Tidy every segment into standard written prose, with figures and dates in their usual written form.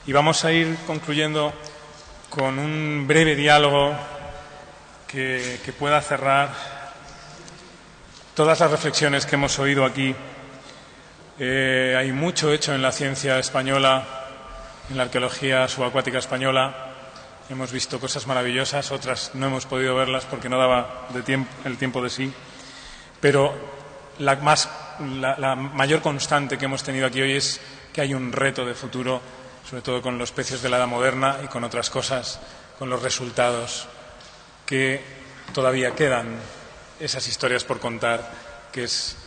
Y vamos a ir concluyendo con un breve diálogo que pueda cerrar todas las reflexiones que hemos oído aquí. Hay mucho hecho en la ciencia española, en la arqueología subacuática española. Hemos visto cosas maravillosas, otras no hemos podido verlas porque no daba el tiempo de sí. Pero la mayor constante que hemos tenido aquí hoy es que hay un reto de futuro, sobre todo con los pecios de la Edad Moderna y con otras cosas, con los resultados, que todavía quedan esas historias por contar, que es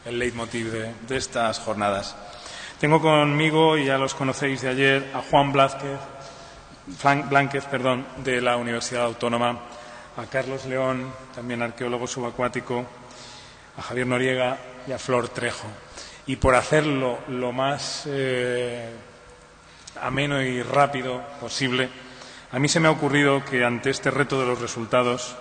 el leitmotiv de estas jornadas. Tengo conmigo, y ya los conocéis de ayer, a Juan Blánquez, de la Universidad Autónoma, a Carlos León, también arqueólogo subacuático, a Javier Noriega y a Flor Trejo. Y por hacerlo lo más ameno y rápido posible, a mí se me ha ocurrido que ante este reto de los resultados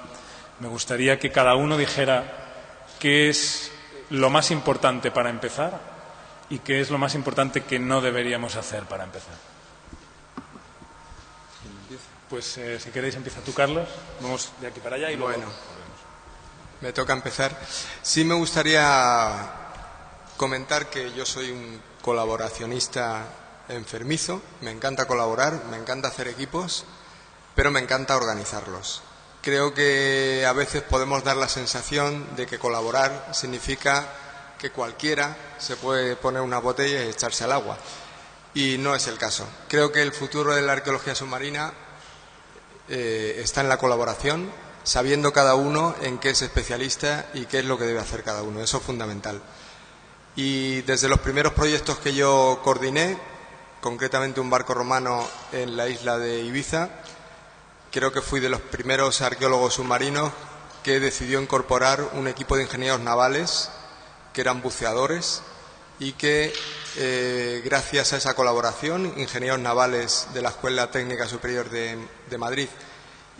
me gustaría que cada uno dijera qué es lo más importante para empezar y qué es lo más importante que no deberíamos hacer para empezar. Pues si queréis empieza tú, Carlos. Vamos de aquí para allá y luego... Bueno, me toca empezar. Sí me gustaría comentar que yo soy un colaboracionista enfermizo. Me encanta colaborar, me encanta hacer equipos, pero me encanta organizarlos. Creo que a veces podemos dar la sensación de que colaborar significa que cualquiera se puede poner una botella y echarse al agua. Y no es el caso. Creo que el futuro de la arqueología submarina está en la colaboración, sabiendo cada uno en qué es especialista y qué es lo que debe hacer cada uno. Eso es fundamental. Y desde los primeros proyectos que yo coordiné, concretamente un barco romano en la isla de Ibiza, creo que fui de los primeros arqueólogos submarinos que decidió incorporar un equipo de ingenieros navales que eran buceadores y que gracias a esa colaboración, ingenieros navales de la Escuela Técnica Superior de Madrid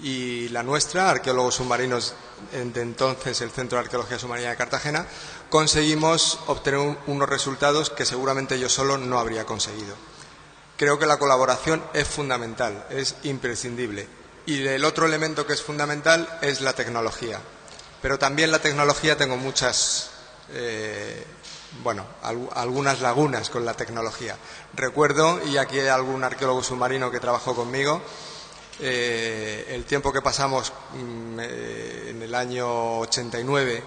y la nuestra, arqueólogos submarinos de entonces el Centro de Arqueología Submarina de Cartagena, conseguimos obtener unos resultados que seguramente yo solo no habría conseguido. Creo que la colaboración es fundamental, es imprescindible. Y el otro elemento que es fundamental es la tecnología. Pero también la tecnología tengo muchas... algunas lagunas con la tecnología. Recuerdo, y aquí hay algún arqueólogo submarino que trabajó conmigo, el tiempo que pasamos en el año 89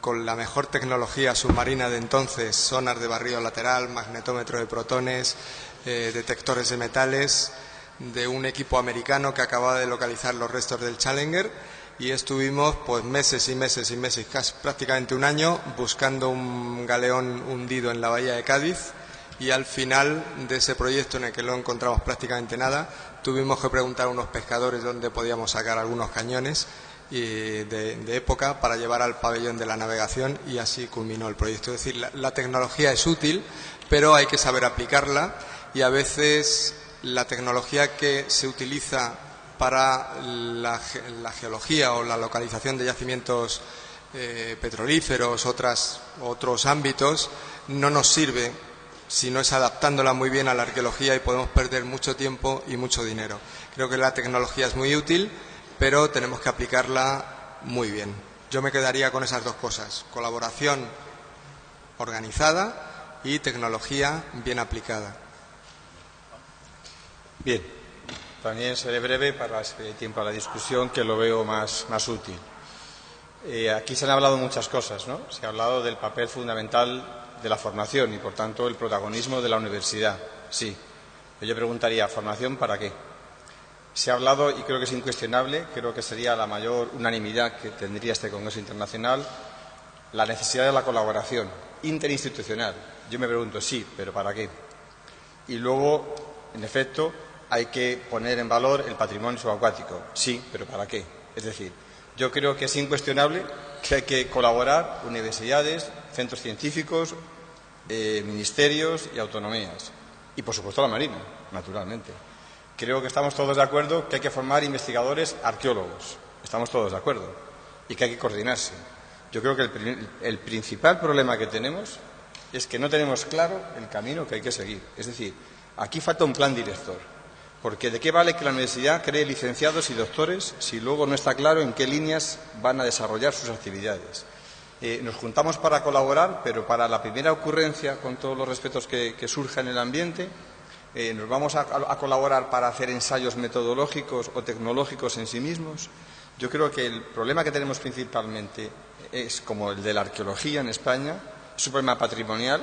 con la mejor tecnología submarina de entonces, sonar de barrido lateral, magnetómetro de protones, detectores de metales, de un equipo americano que acababa de localizar los restos del Challenger. Y estuvimos pues meses y meses y meses, casi prácticamente un año, buscando un galeón hundido en la bahía de Cádiz, y al final de ese proyecto, en el que no encontramos prácticamente nada, tuvimos que preguntar a unos pescadores dónde podíamos sacar algunos cañones de época para llevar al pabellón de la navegación, y así culminó el proyecto. Es decir, la tecnología es útil, pero hay que saber aplicarla, y a veces la tecnología que se utiliza para la geología o la localización de yacimientos petrolíferos, otros ámbitos, no nos sirve si no es adaptándola muy bien a la arqueología, y podemos perder mucho tiempo y mucho dinero. Creo que la tecnología es muy útil, pero tenemos que aplicarla muy bien. Yo me quedaría con esas dos cosas: colaboración organizada y tecnología bien aplicada. Bien. También seré breve para dar tiempo a la discusión, que lo veo más útil. Aquí se han hablado muchas cosas, ¿no? Se ha hablado del papel fundamental de la formación y, por tanto, el protagonismo de la universidad. Sí. Yo preguntaría, ¿formación para qué? Se ha hablado, y creo que es incuestionable, creo que sería la mayor unanimidad que tendría este Congreso Internacional, la necesidad de la colaboración interinstitucional. Yo me pregunto, sí, pero ¿para qué? Y luego, en efecto, hay que poner en valor el patrimonio subacuático. Sí, pero ¿para qué? Es decir, yo creo que es incuestionable que hay que colaborar universidades, centros científicos, ministerios y autonomías. Y, por supuesto, la Marina, naturalmente. Creo que estamos todos de acuerdo que hay que formar investigadores arqueólogos. Estamos todos de acuerdo. Y que hay que coordinarse. Yo creo que el principal problema que tenemos es que no tenemos claro el camino que hay que seguir. Es decir, Aquí falta un plan director, porque ¿de qué vale que la universidad cree licenciados y doctores si luego no está claro en qué líneas van a desarrollar sus actividades? Nos juntamos para colaborar, pero para la primera ocurrencia, con todos los respetos que surja en el ambiente, nos vamos a colaborar para hacer ensayos metodológicos o tecnológicos en sí mismos. Yo creo que el problema que tenemos principalmente es como el de la arqueología en España, es un problema patrimonial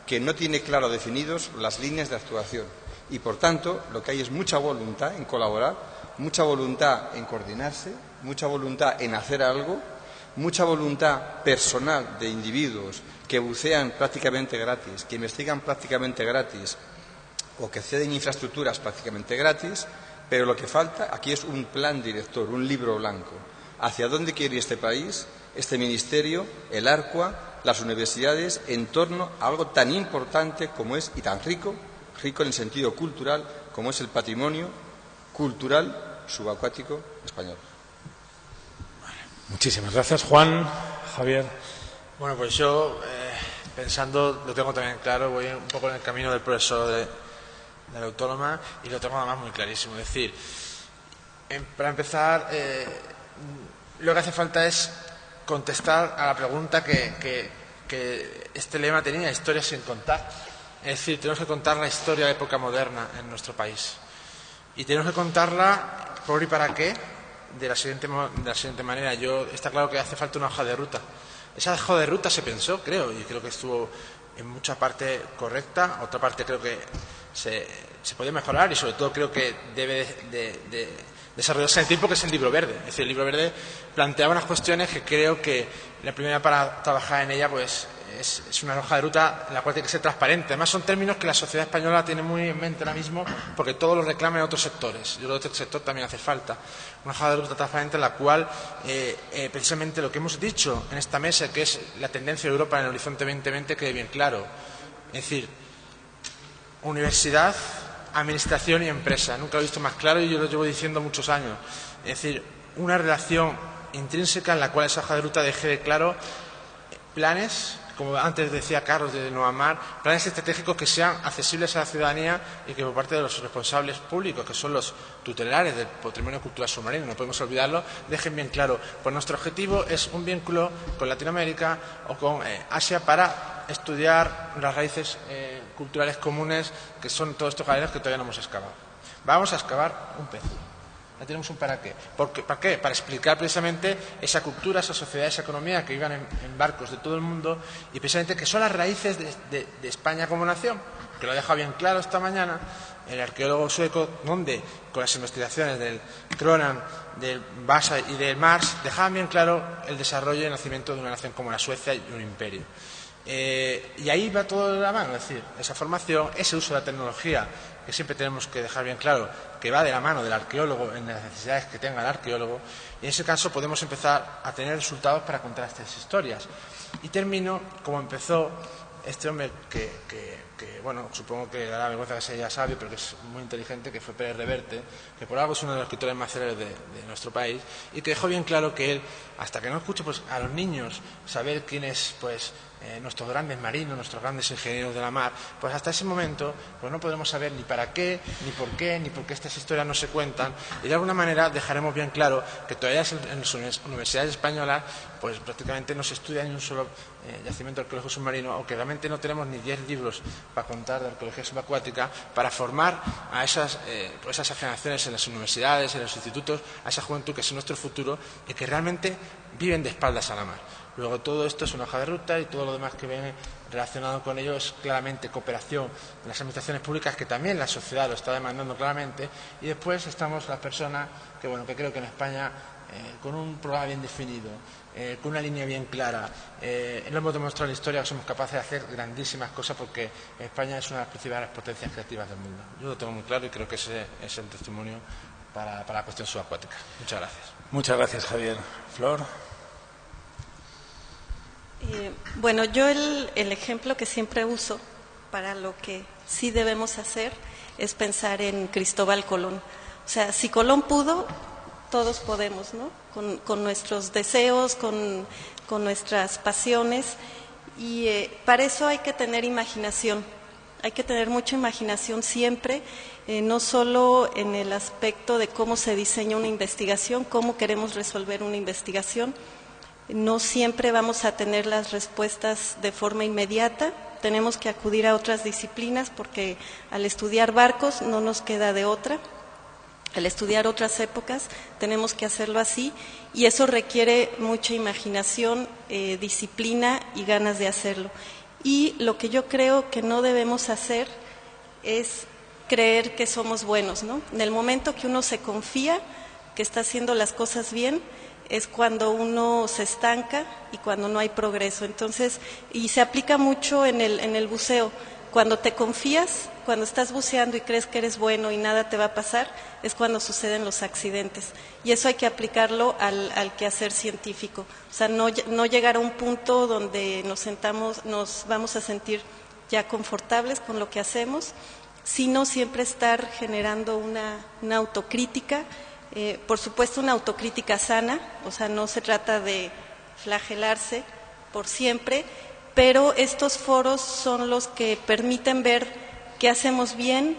que no tiene claro definidos las líneas de actuación. Y, por tanto, lo que hay es mucha voluntad en colaborar, mucha voluntad en coordinarse, mucha voluntad en hacer algo, mucha voluntad personal de individuos que bucean prácticamente gratis, que investigan prácticamente gratis o que ceden infraestructuras prácticamente gratis, pero lo que falta aquí es un plan director, un libro blanco. ¿Hacia dónde quiere ir este país, este ministerio, el ARCUA, las universidades, en torno a algo tan importante como es, y tan rico en el sentido cultural, como es el patrimonio cultural subacuático español? Muchísimas gracias. Juan, Javier. Bueno, pues yo, pensando, lo tengo también claro, voy un poco en el camino del profesor de la Autónoma y lo tengo además muy clarísimo. Es decir, para empezar, lo que hace falta es contestar a la pregunta que este lema tenía, historia sin contar. Es decir, tenemos que contar la historia de la época moderna en nuestro país. Y tenemos que contarla por y para qué de la siguiente manera. Está claro que hace falta una hoja de ruta. Esa hoja de ruta se pensó, creo, y creo que estuvo en mucha parte correcta, otra parte creo que se puede mejorar y sobre todo creo que debe de desarrollarse en el tiempo, que es el libro verde. Es decir, el libro verde planteaba unas cuestiones que creo que la primera para trabajar en ella pues es una hoja de ruta en la cual tiene que ser transparente. Además son términos que la sociedad española tiene muy en mente ahora mismo porque todos los reclaman en otros sectores. Yo creo que este sector también hace falta. Una hoja de ruta transparente en la cual precisamente lo que hemos dicho en esta mesa, que es la tendencia de Europa en el horizonte 2020, quede bien claro. Es decir, universidad, administración y empresa. Nunca lo he visto más claro y yo lo llevo diciendo muchos años. Es decir, una relación intrínseca en la cual esa hoja de ruta deje de claro planes, como antes decía Carlos de Nueva Mar, planes estratégicos que sean accesibles a la ciudadanía y que por parte de los responsables públicos, que son los tutelares del patrimonio cultural submarino, no podemos olvidarlo, dejen bien claro, pues nuestro objetivo es un vínculo con Latinoamérica o con Asia para estudiar las raíces culturales comunes, que son todos estos galeros que todavía no hemos excavado. Vamos a excavar un pez. Ya tenemos un para qué. ¿Para qué? Para explicar precisamente esa cultura, esa sociedad, esa economía que iban en barcos de todo el mundo y precisamente que son las raíces de España como nación, que lo ha dejado bien claro esta mañana el arqueólogo sueco, donde con las investigaciones del Cronan, del Vasa y del Marx dejaban bien claro el desarrollo y el nacimiento de una nación como la Suecia y un imperio. Y ahí va todo de la mano, es decir, esa formación, ese uso de la tecnología, que siempre tenemos que dejar bien claro que va de la mano del arqueólogo en las necesidades que tenga el arqueólogo, y en ese caso podemos empezar a tener resultados para contar estas historias. Y termino como empezó este hombre que bueno, supongo que dará vergüenza que sea sabio, pero que es muy inteligente, que fue Pérez Reverte, que por algo es uno de los escritores más célebres de nuestro país, y que dejó bien claro que él, hasta que no escuche pues, a los niños saber quién es pues, nuestros grandes marinos, nuestros grandes ingenieros de la mar, pues hasta ese momento pues no podremos saber ni para qué, ni por qué estas historias no se cuentan, y de alguna manera dejaremos bien claro que todavía en las universidades españolas pues prácticamente no se estudia ni un solo yacimiento arqueológico submarino, o que realmente no tenemos ni 10 libros para contar de arqueología subacuática, para formar a esas generaciones en las universidades, en los institutos, a esa juventud que es nuestro futuro y que realmente viven de espaldas a la mar. Luego todo esto es una hoja de ruta y todo lo demás que viene relacionado con ello es claramente cooperación de las administraciones públicas, que también la sociedad lo está demandando claramente, y después estamos las personas que creo que en España con un programa bien definido, con una línea bien clara, lo hemos demostrado en la historia que somos capaces de hacer grandísimas cosas, porque España es una de las principales potencias creativas del mundo. Yo lo tengo muy claro y creo que ese es el testimonio para la cuestión subacuática. Muchas gracias. Muchas gracias, Javier. Flor. Bueno, yo el ejemplo que siempre uso para lo que sí debemos hacer es pensar en Cristóbal Colón. O sea, si Colón pudo, todos podemos, ¿no? Con nuestros deseos, con nuestras pasiones, y para eso hay que tener imaginación. Hay que tener mucha imaginación siempre, no solo en el aspecto de cómo se diseña una investigación, cómo queremos resolver una investigación. No siempre vamos a tener las respuestas de forma inmediata, tenemos que acudir a otras disciplinas porque al estudiar barcos no nos queda de otra. Al estudiar otras épocas tenemos que hacerlo así y eso requiere mucha imaginación, disciplina y ganas de hacerlo. Y lo que yo creo que no debemos hacer es creer que somos buenos, ¿no? En el momento que uno se confía que está haciendo las cosas bien, es cuando uno se estanca y cuando no hay progreso. Entonces, y se aplica mucho en el buceo. Cuando te confías, cuando estás buceando y crees que eres bueno y nada te va a pasar, es cuando suceden los accidentes. Y eso hay que aplicarlo al quehacer científico. O sea, no llegar a un punto donde nos vamos a sentir ya confortables con lo que hacemos, sino siempre estar generando una autocrítica. Por supuesto, una autocrítica sana, o sea, no se trata de flagelarse por siempre, pero estos foros son los que permiten ver qué hacemos bien,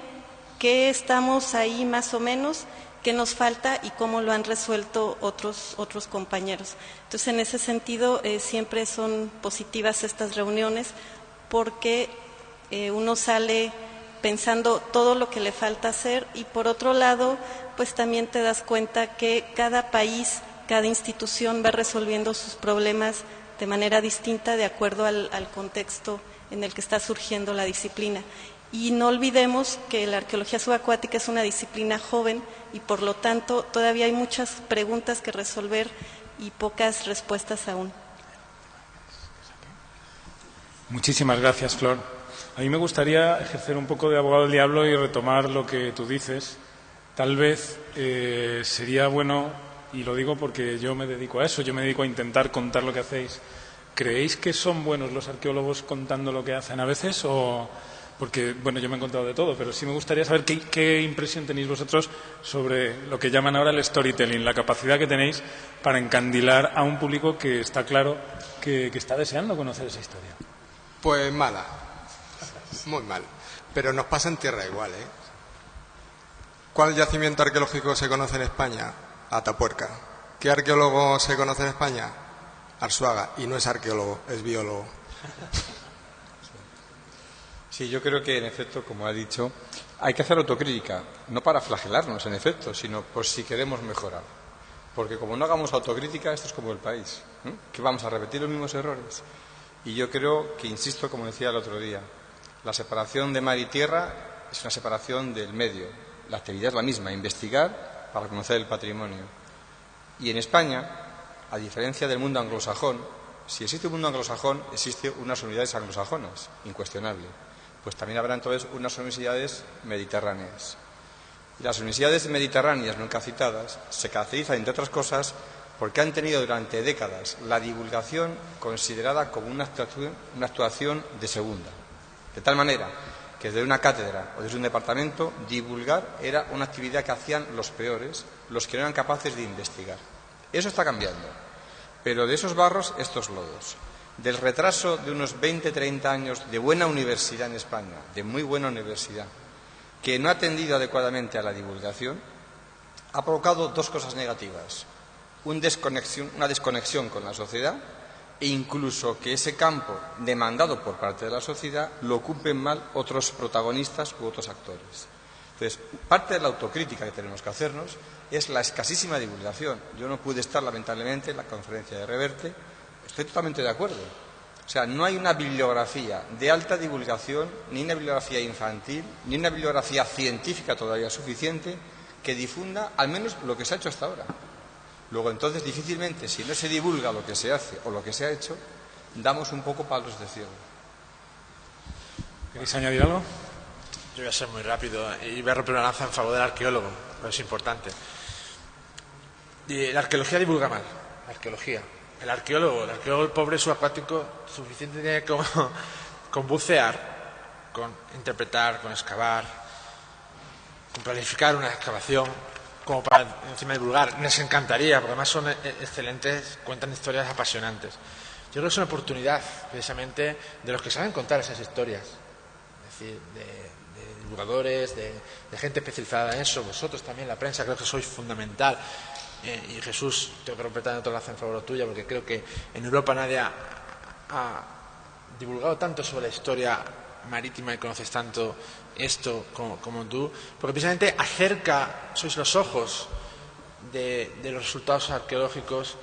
qué estamos ahí más o menos, qué nos falta y cómo lo han resuelto otros compañeros. Entonces, en ese sentido, siempre son positivas estas reuniones porque uno sale pensando todo lo que le falta hacer y por otro lado, pues también te das cuenta que cada país, cada institución va resolviendo sus problemas de manera distinta de acuerdo al contexto en el que está surgiendo la disciplina. Y no olvidemos que la arqueología subacuática es una disciplina joven y por lo tanto todavía hay muchas preguntas que resolver y pocas respuestas aún. Muchísimas gracias, Flor. A mí me gustaría ejercer un poco de abogado del diablo y retomar lo que tú dices. Tal vez sería bueno, y lo digo porque yo me dedico a eso, yo me dedico a intentar contar lo que hacéis. ¿Creéis que son buenos los arqueólogos contando lo que hacen a veces? Porque, bueno, yo me he encontrado de todo, pero sí me gustaría saber qué impresión tenéis vosotros sobre lo que llaman ahora el storytelling, la capacidad que tenéis para encandilar a un público que está claro que está deseando conocer esa historia. Pues mala, muy mal, pero nos pasa en tierra igual, ¿eh? ¿Cuál yacimiento arqueológico se conoce en España? Atapuerca. ¿Qué arqueólogo se conoce en España? Arzuaga. Y no es arqueólogo, es biólogo. Sí, yo creo que, en efecto, como ha dicho, hay que hacer autocrítica, no para flagelarnos, en efecto, sino por si queremos mejorar. Porque como no hagamos autocrítica, esto es como el país, ¿eh? Que vamos a repetir los mismos errores. Y yo creo que, insisto, como decía el otro día, la separación de mar y tierra es una separación del medio. La actividad es la misma, investigar para conocer el patrimonio. Y en España, a diferencia del mundo anglosajón, si existe un mundo anglosajón, existen unas universidades anglosajonas, incuestionable. Pues también habrá entonces unas universidades mediterráneas. Y las universidades mediterráneas nunca citadas se caracterizan, entre otras cosas, porque han tenido durante décadas la divulgación considerada como una actuación de segunda. De tal manera que desde una cátedra o desde un departamento, divulgar era una actividad que hacían los peores, los que no eran capaces de investigar. Eso está cambiando. Pero de esos barros, estos lodos. Del retraso de unos 20-30 años de buena universidad en España, de muy buena universidad, que no ha atendido adecuadamente a la divulgación, ha provocado dos cosas negativas. Una desconexión con la sociedad e incluso que ese campo demandado por parte de la sociedad lo ocupen mal otros protagonistas u otros actores. Entonces, parte de la autocrítica que tenemos que hacernos es la escasísima divulgación. Yo no pude estar, lamentablemente, en la conferencia de Reverte. Estoy totalmente de acuerdo. O sea, no hay una bibliografía de alta divulgación, ni una bibliografía infantil, ni una bibliografía científica todavía suficiente que difunda al menos lo que se ha hecho hasta ahora. Luego, entonces, difícilmente, si no se divulga lo que se hace o lo que se ha hecho, damos un poco palos de ciego. ¿Queréis añadir algo? Yo voy a ser muy rápido y voy a romper una lanza en favor del arqueólogo, pero es importante. Y la arqueología divulga mal, la arqueología. El arqueólogo, el pobre subacuático, suficiente tiene con bucear, con interpretar, con excavar, con planificar una excavación, como para encima divulgar. Les encantaría, porque además son excelentes, cuentan historias apasionantes. Yo creo que es una oportunidad, precisamente, de los que saben contar esas historias. Es decir, de divulgadores, de gente especializada en eso, vosotros también, la prensa, creo que sois fundamental. Y Jesús, tengo que completar otra vez en favor tuya, porque creo que en Europa nadie ha divulgado tanto sobre la historia marítima y conoces tanto esto como tú, porque precisamente sois los ojos de los resultados arqueológicos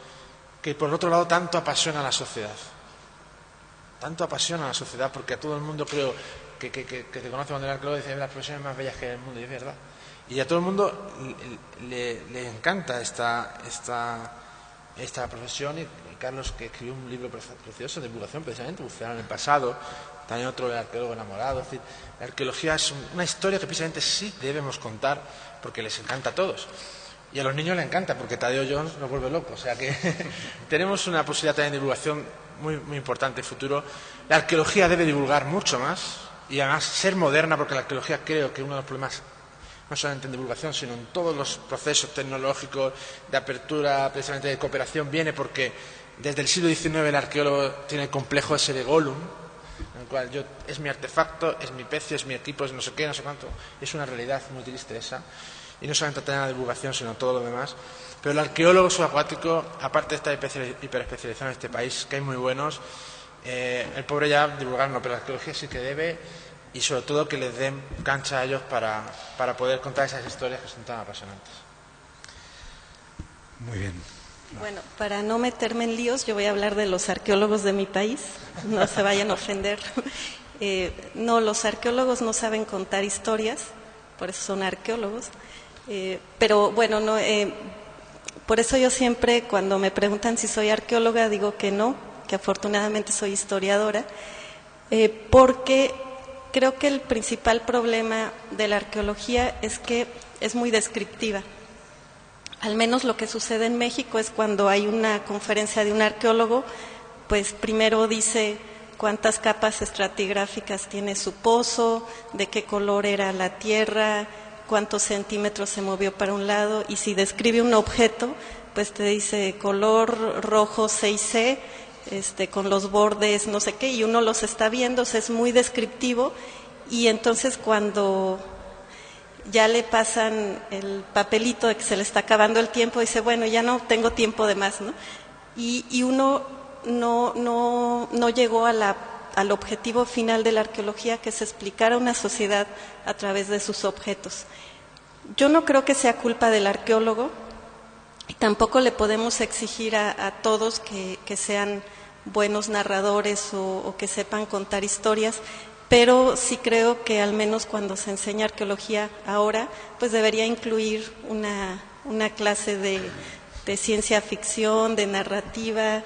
que por otro lado tanto apasiona a la sociedad. Tanto apasiona a la sociedad, porque a todo el mundo creo que te conoce cuando el arqueólogo dice las profesiones más bellas que hay en el mundo, y es verdad. Y a todo el mundo le encanta esta profesión, y Carlos, que escribió un libro precioso de divulgación, precisamente, bucear en el pasado, también otro, El arqueólogo enamorado. Es decir, la arqueología es una historia que precisamente sí debemos contar, porque les encanta a todos. Y a los niños les encanta, porque Tadeo Jones nos vuelve locos. O sea que tenemos una posibilidad también de divulgación muy, muy importante en el futuro. La arqueología debe divulgar mucho más, y además ser moderna, porque la arqueología creo que uno de los problemas, no solamente en divulgación, sino en todos los procesos tecnológicos de apertura, precisamente de cooperación, viene porque desde el siglo XIX el arqueólogo tiene el complejo ese de Gollum, en el cual es mi artefacto, es mi pez, es mi equipo, es no sé qué, no sé cuánto. Es una realidad muy triste esa. Y no solamente tener la divulgación, sino todo lo demás. Pero el arqueólogo subacuático, aparte de esta hiperespecialización en este país, que hay muy buenos, el pobre ya divulgar no, pero la arqueología sí que debe, y sobre todo que les den cancha a ellos para poder contar esas historias que son tan apasionantes. Muy bien. Bueno, para no meterme en líos, yo voy a hablar de los arqueólogos de mi país, no se vayan a ofender. No, los arqueólogos no saben contar historias, por eso son arqueólogos. Pero bueno, no, por eso yo siempre, cuando me preguntan si soy arqueóloga, digo que no, que afortunadamente soy historiadora, porque creo que el principal problema de la arqueología es que es muy descriptiva. Al menos lo que sucede en México es cuando hay una conferencia de un arqueólogo, pues primero dice cuántas capas estratigráficas tiene su pozo, de qué color era la tierra, cuántos centímetros se movió para un lado, y si describe un objeto, pues te dice color rojo 6C, con los bordes no sé qué, y uno los está viendo, o sea, es muy descriptivo, y entonces cuando ya le pasan el papelito de que se le está acabando el tiempo, dice, bueno, ya no tengo tiempo de más, ¿no? Y uno no llegó al objetivo final de la arqueología, que es explicar a una sociedad a través de sus objetos. Yo no creo que sea culpa del arqueólogo, y tampoco le podemos exigir a todos que sean buenos narradores o que sepan contar historias, pero sí creo que al menos cuando se enseña arqueología ahora, pues debería incluir una clase de ciencia ficción, de narrativa,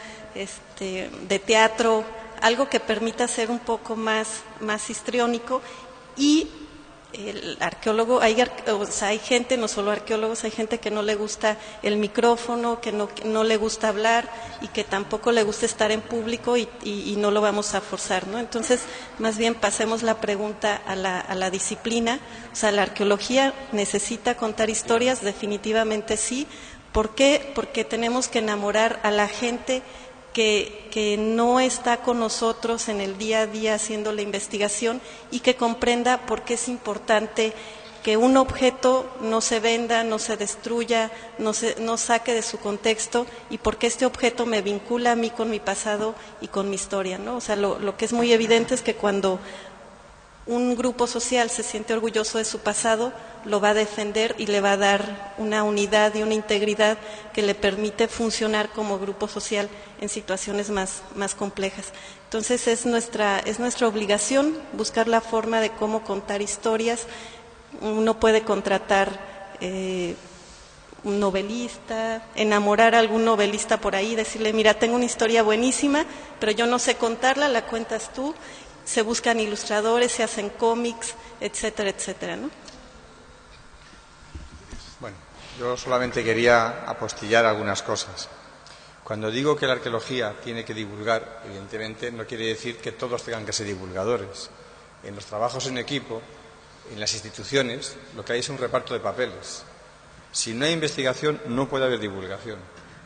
de teatro, algo que permita ser un poco más histriónico. Y el arqueólogo, hay gente, no solo arqueólogos, hay gente que no le gusta el micrófono, que no le gusta hablar y que tampoco le gusta estar en público, y no lo vamos a forzar, ¿no? Entonces, más bien pasemos la pregunta a la disciplina. O sea, la arqueología necesita contar historias, definitivamente sí. ¿Por qué? Porque tenemos que enamorar a la gente que no está con nosotros en el día a día haciendo la investigación, y que comprenda por qué es importante que un objeto no se venda, no se destruya, no saque de su contexto, y por qué este objeto me vincula a mí con mi pasado y con mi historia, ¿no? O sea, lo que es muy evidente es que cuando un grupo social se siente orgulloso de su pasado, lo va a defender y le va a dar una unidad y una integridad que le permite funcionar como grupo social en situaciones más complejas. Entonces es nuestra obligación buscar la forma de cómo contar historias. Uno puede contratar un novelista, enamorar a algún novelista por ahí, decirle, mira, tengo una historia buenísima, pero yo no sé contarla, la cuentas tú. Se buscan ilustradores, se hacen cómics, etcétera, etcétera, ¿no? Bueno, yo solamente quería apostillar algunas cosas. Cuando digo que la arqueología tiene que divulgar, evidentemente no quiere decir que todos tengan que ser divulgadores. En los trabajos en equipo, en las instituciones, lo que hay es un reparto de papeles. Si no hay investigación, no puede haber divulgación.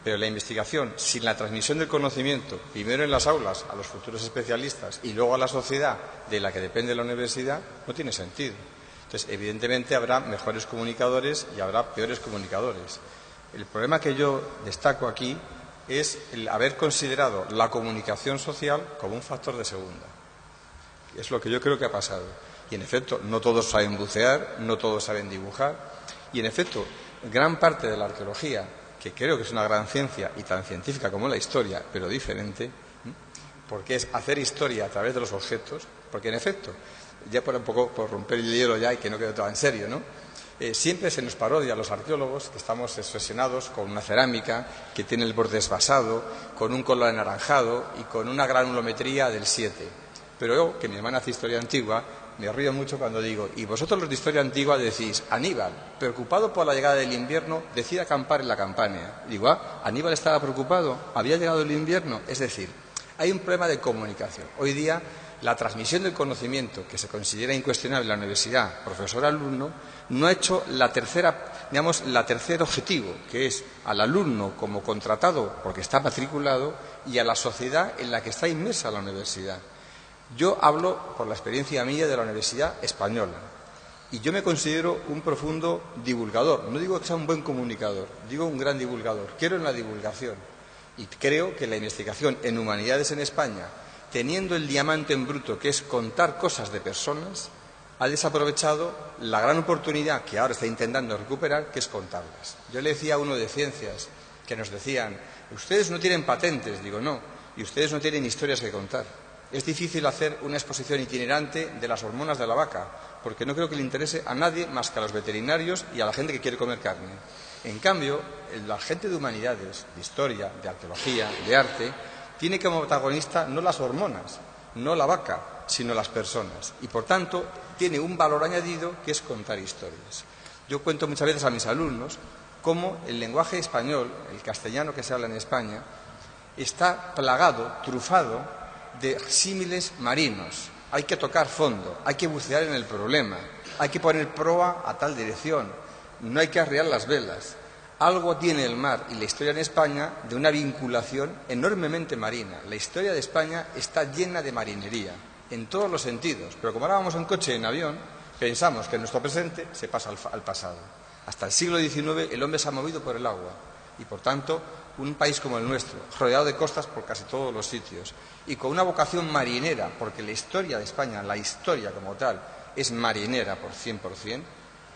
Pero la investigación, sin la transmisión del conocimiento, primero en las aulas a los futuros especialistas y luego a la sociedad de la que depende la universidad, no tiene sentido. Entonces, evidentemente habrá mejores comunicadores y habrá peores comunicadores. El problema que yo destaco aquí es el haber considerado la comunicación social como un factor de segunda. Es lo que yo creo que ha pasado. Y, en efecto, no todos saben bucear, no todos saben dibujar. Y, en efecto, gran parte de la arqueología, que creo que es una gran ciencia y tan científica como la historia, pero diferente, porque es hacer historia a través de los objetos, porque, en efecto, ya por un poco por romper el hielo ya y que no quede todo en serio, ¿no? Siempre se nos parodia a los arqueólogos que estamos obsesionados con una cerámica que tiene el borde desvasado, con un color anaranjado y con una granulometría del 7. Pero yo, que mi hermana hace historia antigua, me río mucho cuando digo, y vosotros los de historia antigua decís, Aníbal, preocupado por la llegada del invierno, decide acampar en la Campania. Digo, Aníbal estaba preocupado, había llegado el invierno. Es decir, hay un problema de comunicación. Hoy día, la transmisión del conocimiento, que se considera incuestionable en la universidad, profesor-alumno, no ha hecho la tercer objetivo, que es al alumno como contratado porque está matriculado y a la sociedad en la que está inmersa la universidad. Yo hablo por la experiencia mía de la Universidad Española y yo me considero un profundo divulgador. No digo que sea un buen comunicador, digo un gran divulgador. Quiero en la divulgación y creo que la investigación en humanidades en España, teniendo el diamante en bruto, que es contar cosas de personas, ha desaprovechado la gran oportunidad que ahora está intentando recuperar, que es contarlas. Yo le decía a uno de ciencias que nos decían, ustedes no tienen patentes, digo no, y ustedes no tienen historias que contar. Es difícil hacer una exposición itinerante de las hormonas de la vaca, porque no creo que le interese a nadie más que a los veterinarios y a la gente que quiere comer carne. En cambio, la gente de humanidades, de historia, de arqueología, de arte, tiene como protagonista no las hormonas, no la vaca, sino las personas. Y, por tanto, tiene un valor añadido que es contar historias. Yo cuento muchas veces a mis alumnos cómo el lenguaje español, el castellano que se habla en España, está plagado, trufado de símiles marinos. Hay que tocar fondo, hay que bucear en el problema, hay que poner proa a tal dirección, no hay que arriar las velas. Algo tiene el mar y la historia en España de una vinculación enormemente marina. La historia de España está llena de marinería, en todos los sentidos. Pero como ahora vamos en coche, en avión, pensamos que nuestro presente se pasa al pasado. Hasta el siglo XIX el hombre se ha movido por el agua. Y, por tanto, un país como el nuestro, rodeado de costas por casi todos los sitios, y con una vocación marinera, porque la historia de España, la historia como tal, es marinera por 100%,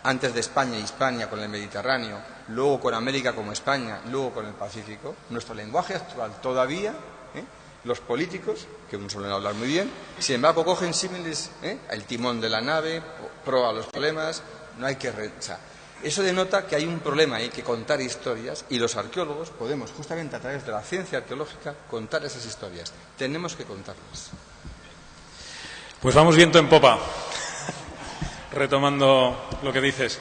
antes de España y Hispania con el Mediterráneo, luego con América como España, luego con el Pacífico. Nuestro lenguaje actual todavía, los políticos, que no suelen hablar muy bien, sin embargo cogen símiles, el timón de la nave, proa a los problemas, no hay que... Eso denota que hay un problema, hay que contar historias y los arqueólogos podemos, justamente a través de la ciencia arqueológica, contar esas historias. Tenemos que contarlas. Pues vamos viento en popa, retomando lo que dices,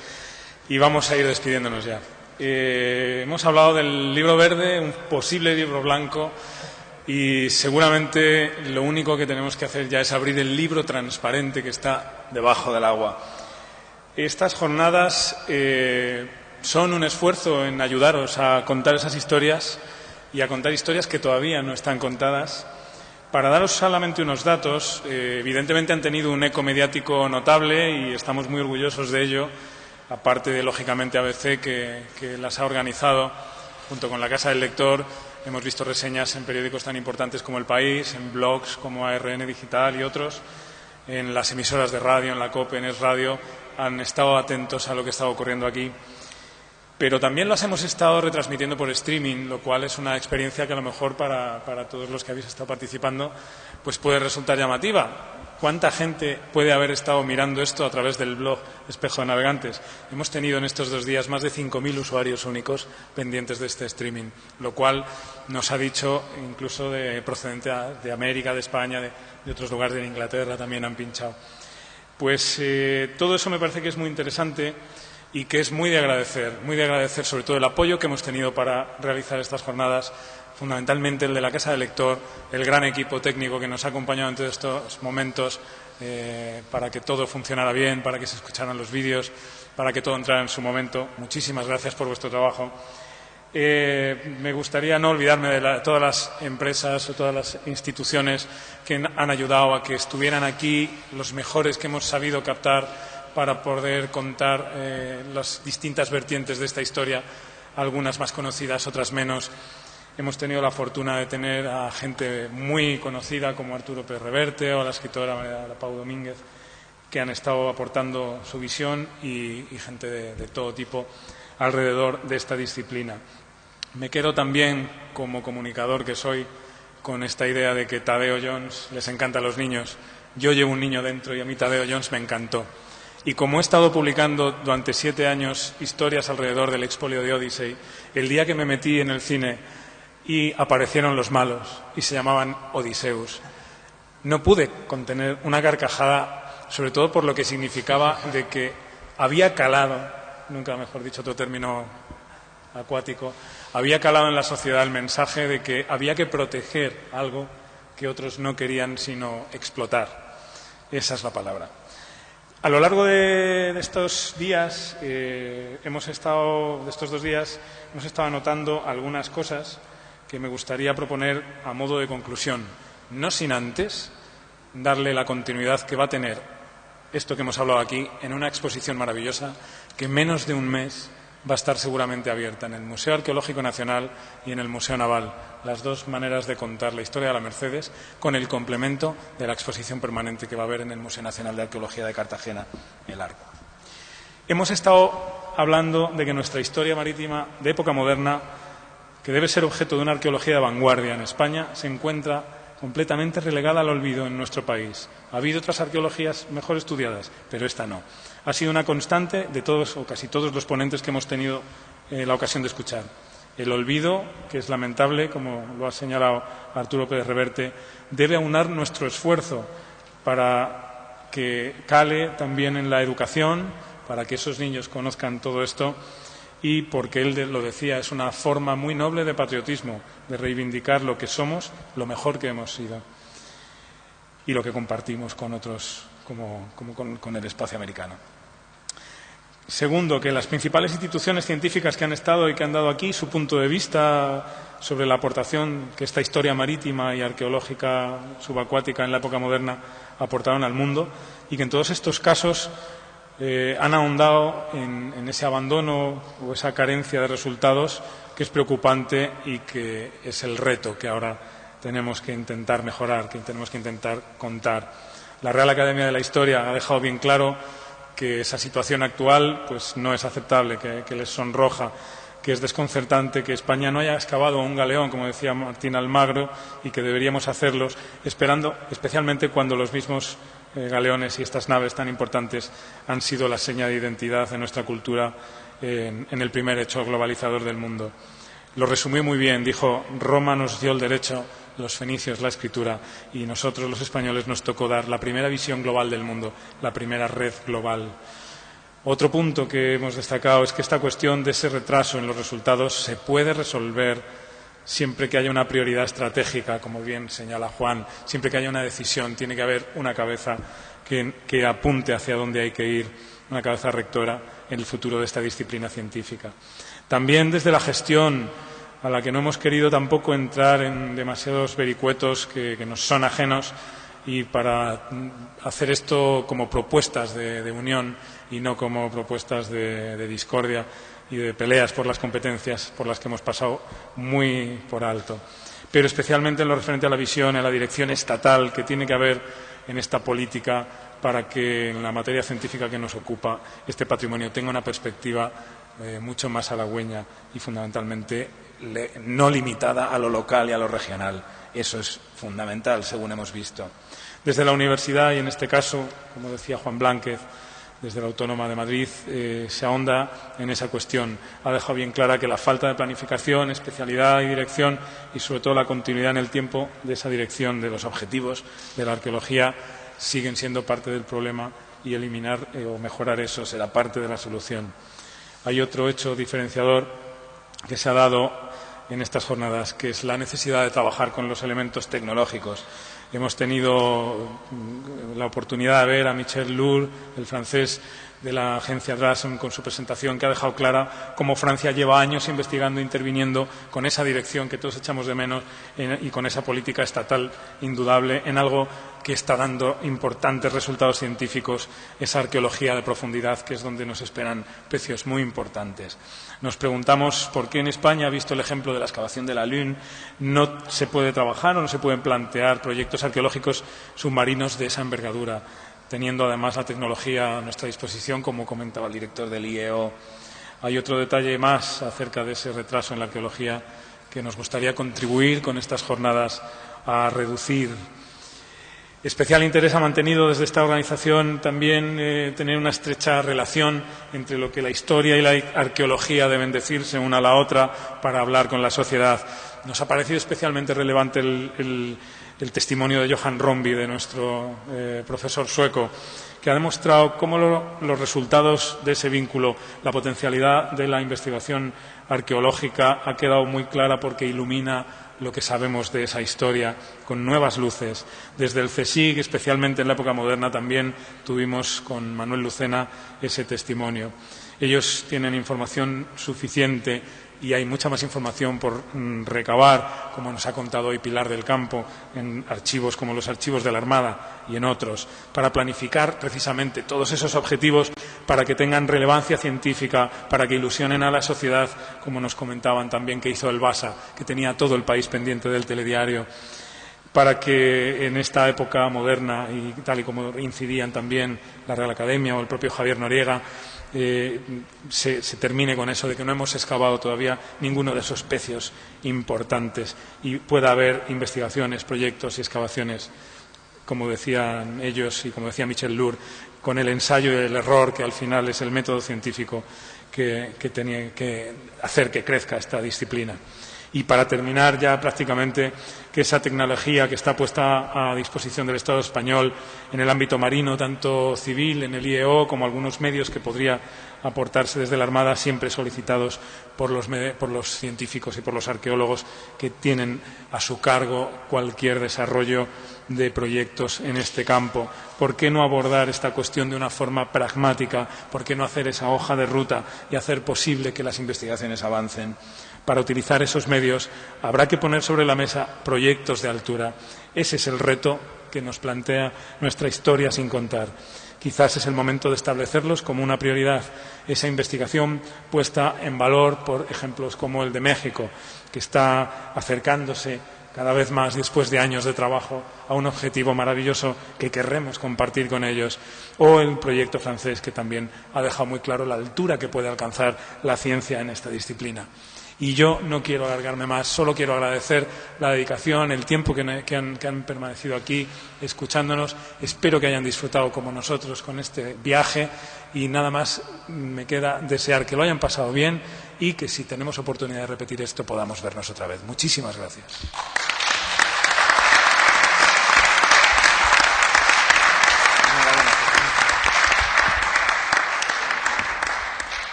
y vamos a ir despidiéndonos ya. Hemos hablado del libro verde, un posible libro blanco, y seguramente lo único que tenemos que hacer ya es abrir el libro transparente que está debajo del agua. Estas jornadas son un esfuerzo en ayudaros a contar esas historias y a contar historias que todavía no están contadas. Para daros solamente unos datos, evidentemente han tenido un eco mediático notable y estamos muy orgullosos de ello, aparte de, lógicamente, ABC, que las ha organizado junto con la Casa del Lector. Hemos visto reseñas en periódicos tan importantes como El País, en blogs como ARN Digital y otros, en las emisoras de radio, en la COPE, en Es Radio, han estado atentos a lo que estaba ocurriendo aquí. Pero también las hemos estado retransmitiendo por streaming, lo cual es una experiencia que a lo mejor para todos los que habéis estado participando pues puede resultar llamativa. ¿Cuánta gente puede haber estado mirando esto a través del blog Espejo de Navegantes? Hemos tenido en estos 2 días más de 5.000 usuarios únicos pendientes de este streaming, lo cual nos ha dicho, incluso procedente de América, de España, de otros lugares, de Inglaterra también han pinchado. Pues todo eso me parece que es muy interesante y que es muy de agradecer sobre todo el apoyo que hemos tenido para realizar estas jornadas, fundamentalmente el de la Casa del Lector, el gran equipo técnico que nos ha acompañado en todos estos momentos para que todo funcionara bien, para que se escucharan los vídeos, para que todo entrara en su momento. Muchísimas gracias por vuestro trabajo. Me gustaría no olvidarme de todas las empresas o todas las instituciones que han ayudado a que estuvieran aquí, los mejores que hemos sabido captar para poder contar las distintas vertientes de esta historia, algunas más conocidas, otras menos. Hemos tenido la fortuna de tener a gente muy conocida como Arturo Pérez Reverte o a la escritora María Pau Domínguez, que han estado aportando su visión y gente de todo tipo alrededor de esta disciplina. Me quedo también, como comunicador que soy, con esta idea de que Tadeo Jones les encanta a los niños. Yo llevo un niño dentro y a mí Tadeo Jones me encantó. Y como he estado publicando durante 7 años historias alrededor del expolio de Odyssey, el día que me metí en el cine y aparecieron los malos y se llamaban Odiseus, no pude contener una carcajada, sobre todo por lo que significaba de que había calado, nunca mejor dicho otro término acuático, había calado en la sociedad el mensaje de que había que proteger algo que otros no querían sino explotar. Esa es la palabra. A lo largo de estos días, de estos 2 días, hemos estado anotando algunas cosas que me gustaría proponer a modo de conclusión, no sin antes darle la continuidad que va a tener esto que hemos hablado aquí en una exposición maravillosa que en menos de un mes va a estar seguramente abierta en el Museo Arqueológico Nacional y en el Museo Naval, las dos maneras de contar la historia de la Mercedes con el complemento de la exposición permanente que va a haber en el Museo Nacional de Arqueología de Cartagena, el Arco. Hemos estado hablando de que nuestra historia marítima de época moderna, que debe ser objeto de una arqueología de vanguardia en España, se encuentra completamente relegada al olvido en nuestro país. Ha habido otras arqueologías mejor estudiadas, pero esta no. Ha sido una constante de todos o casi todos los ponentes que hemos tenido la ocasión de escuchar. El olvido, que es lamentable, como lo ha señalado Arturo Pérez Reverte, debe aunar nuestro esfuerzo para que cale también en la educación, para que esos niños conozcan todo esto y, porque él lo decía, es una forma muy noble de patriotismo, de reivindicar lo que somos, lo mejor que hemos sido y lo que compartimos con otros, como con el espacio americano. Segundo, que las principales instituciones científicas que han estado y que han dado aquí su punto de vista sobre la aportación que esta historia marítima y arqueológica subacuática en la época moderna aportaron al mundo y que en todos estos casos han ahondado en ese abandono o esa carencia de resultados que es preocupante y que es el reto que ahora tenemos que intentar mejorar, que tenemos que intentar contar. La Real Academia de la Historia ha dejado bien claro que esa situación actual pues no es aceptable, que les sonroja, que es desconcertante que España no haya excavado un galeón, como decía Martín Almagro, y que deberíamos hacerlos, esperando, especialmente cuando los mismos galeones y estas naves tan importantes han sido la seña de identidad de nuestra cultura en el primer hecho globalizador del mundo. Lo resumió muy bien, dijo: Roma nos dio el derecho, los fenicios la escritura, y nosotros los españoles nos tocó dar la primera visión global del mundo, la primera red global. Otro punto que hemos destacado es que esta cuestión de ese retraso en los resultados se puede resolver siempre que haya una prioridad estratégica, como bien señala Juan, siempre que haya una decisión, tiene que haber una cabeza que apunte hacia dónde hay que ir, una cabeza rectora en el futuro de esta disciplina científica. También desde la gestión, a la que no hemos querido tampoco entrar en demasiados vericuetos que nos son ajenos, y para hacer esto como propuestas de unión y no como propuestas de discordia y de peleas por las competencias por las que hemos pasado muy por alto. Pero especialmente en lo referente a la visión, a la dirección estatal que tiene que haber en esta política para que en la materia científica que nos ocupa este patrimonio tenga una perspectiva mucho más halagüeña y fundamentalmente no limitada a lo local y a lo regional. Eso es fundamental, según hemos visto. Desde la universidad, y en este caso, como decía Juan Blánquez, desde la Autónoma de Madrid, se ahonda en esa cuestión. Ha dejado bien clara que la falta de planificación, especialidad y dirección, y sobre todo la continuidad en el tiempo de esa dirección de los objetivos de la arqueología, siguen siendo parte del problema, y eliminar o mejorar eso será parte de la solución. Hay otro hecho diferenciador que se ha dado en estas jornadas, que es la necesidad de trabajar con los elementos tecnológicos. Hemos tenido la oportunidad de ver a Michel Lourdes, el francés, de la agencia Drasson con su presentación, que ha dejado clara cómo Francia lleva años investigando, interviniendo con esa dirección que todos echamos de menos y con esa política estatal indudable en algo que está dando importantes resultados científicos, esa arqueología de profundidad, que es donde nos esperan precios muy importantes. Nos preguntamos por qué en España, visto el ejemplo de la excavación de la Lune, no se puede trabajar o no se pueden plantear proyectos arqueológicos submarinos de esa envergadura, teniendo además la tecnología a nuestra disposición, como comentaba el director del IEO. Hay otro detalle más acerca de ese retraso en la arqueología que nos gustaría contribuir con estas jornadas a reducir. Especial interés ha mantenido desde esta organización también tener una estrecha relación entre lo que la historia y la arqueología deben decirse una a la otra para hablar con la sociedad. Nos ha parecido especialmente relevante el testimonio de Johan Romby, de nuestro profesor sueco, que ha demostrado cómo los resultados de ese vínculo, la potencialidad de la investigación arqueológica ha quedado muy clara porque ilumina lo que sabemos de esa historia con nuevas luces. Desde el CSIC, especialmente en la época moderna, también tuvimos con Manuel Lucena ese testimonio. Ellos tienen información suficiente y hay mucha más información por recabar, como nos ha contado hoy Pilar del Campo, en archivos como los archivos de la Armada y en otros, para planificar precisamente todos esos objetivos para que tengan relevancia científica, para que ilusionen a la sociedad, como nos comentaban también que hizo el BASA, que tenía todo el país pendiente del telediario, para que en esta época moderna, y tal y como incidían también la Real Academia o el propio Javier Noriega, se termine con eso de que no hemos excavado todavía ninguno de esos pecios importantes y pueda haber investigaciones, proyectos y excavaciones, como decían ellos y como decía Michel Lourdes, con el ensayo y el error, que al final es el método científico que tiene que hacer que crezca esta disciplina. Y para terminar ya prácticamente, que esa tecnología que está puesta a disposición del Estado español en el ámbito marino, tanto civil, en el IEO, como algunos medios que podría aportarse desde la Armada, siempre solicitados por los científicos y por los arqueólogos que tienen a su cargo cualquier desarrollo de proyectos en este campo. ¿Por qué no abordar esta cuestión de una forma pragmática? ¿Por qué no hacer esa hoja de ruta y hacer posible que las investigaciones avancen? Para utilizar esos medios habrá que poner sobre la mesa proyectos de altura. Ese es el reto que nos plantea nuestra historia sin contar. Quizás es el momento de establecerlos como una prioridad. Esa investigación puesta en valor por ejemplos como el de México, que está acercándose cada vez más, después de años de trabajo, a un objetivo maravilloso que querremos compartir con ellos, o el proyecto francés, que también ha dejado muy claro la altura que puede alcanzar la ciencia en esta disciplina. Y yo no quiero alargarme más, solo quiero agradecer la dedicación, el tiempo que han permanecido aquí escuchándonos. Espero que hayan disfrutado como nosotros con este viaje y nada más me queda desear que lo hayan pasado bien y que si tenemos oportunidad de repetir esto podamos vernos otra vez. Muchísimas gracias.